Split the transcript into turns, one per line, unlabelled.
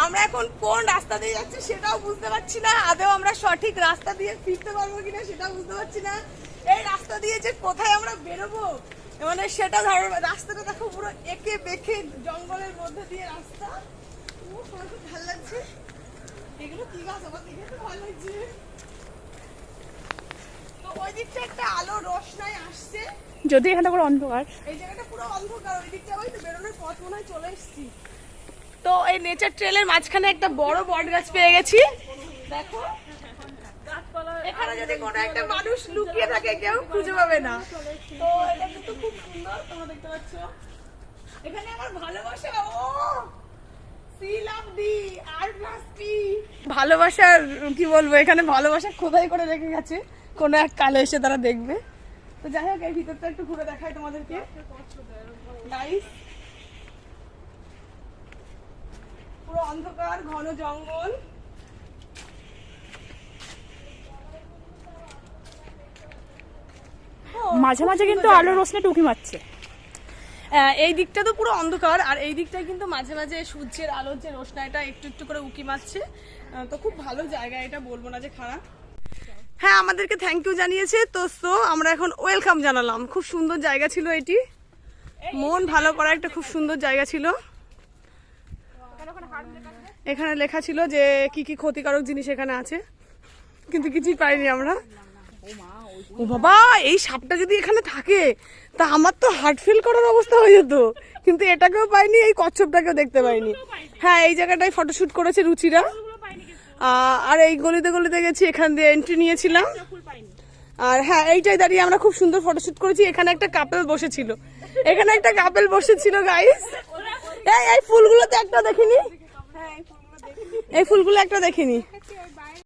আমরা এখন কোন রাস্তা দিয়ে যাচ্ছি সেটাও বুঝতে পারছি না, আদৌ আমরা সঠিক রাস্তা দিয়ে ফিরতে পারবো কিনা সেটাও বুঝতে পারছি না। এই রাস্তা দিয়ে যে কোথায় আমরা বেরোবো মানে সেটা ধরো, রাস্তাটা দেখো পুরো একে বেঁকে জঙ্গলের মধ্যে দিয়ে রাস্তা। আমার খুব ভালো লাগছে। এগুলো কি গাছ, আমার দেখে তো ভালো লাগছে। তো ওই দিকটা একটা আলো রোশনাই আসছে,
যদি এখানে পুরো অন্ধকার।
এই জায়গাটা পুরো অন্ধকার, ওই দিকটা ওই তো বেরোনোর পথ মনে হয় চলে এসেছি। তো এই নেচার ট্রেলের মাঝখানে একটা বড় বট গাছ পেয়ে গেছি, দেখো। এখানে যদি কোনো একটা মানুষ লুকিয়ে থাকে কেউ খুঁজে পাবে না। তো এটা কিন্তু খুব সুন্দর, তোমরা দেখতে পাচ্ছ। এখানে আমার ভালোবাসা, ও সি লাভ ডি আর প্লাস পি, ভালোবাসার কি বলবো, এখানে ভালোবাসা খোদাই করে রেখে গেছে, কোনো এক কালে এসে তারা দেখবে। তো যাই হোক, এই ভিতরটা একটু ঘুরে দেখাই তোমাদেরকে। নাইস, পুরো অন্ধকার, ঘন জঙ্গল।
মাঝে মাঝে কিন্তু আলো রোশনি টুকি মারছে।
এই দিকটা তো পুরো অন্ধকার, আর এই দিকটায় কিন্তু মাঝে মাঝে সূর্যের আলোর যে রোশনাইটা একটু একটু করে উকি মারছে। তো খুব ভালো জায়গা, এটা বলবো না যে খারাপ। হ্যাঁ, আমাদেরকে থ্যাংক ইউ জানিয়েছে। তো আমরা এখন ওয়েলকাম জানালাম। খুব সুন্দর জায়গা ছিল এটি, মন ভালো করা একটা খুব সুন্দর জায়গা ছিল। এখানে লেখা ছিল যে কি কি ক্ষতিকারক জিনিস এখানে আছে, কিন্তু কিছুই পাইনি আমরা। ও বাবা, এই সাপটা যদি এখানে থাকে তা আমার তো হার্ট ফেল করার অবস্থা হয়ে যেত, কিন্তু এটাকেও পাইনি, এই কচ্ছপটাকেও দেখতে পাইনি। হ্যাঁ, এই জায়গাটায় ফটোশুট করেছে রুচিরা। আর এই গলিতে গলিতে গেছি, এখান দিয়ে এন্ট্রি নিয়েছিলাম। আর হ্যাঁ, এইটাই দাঁড়িয়ে আমরা খুব সুন্দর ফটোশুট করেছি। এখানে একটা কাপেল বসেছিল, এখানে একটা কাপেল বসেছিল গাইস। এই ফুলগুলোতে একটা দেখিনি, এই ফুলগুলো একটা দেখিনি।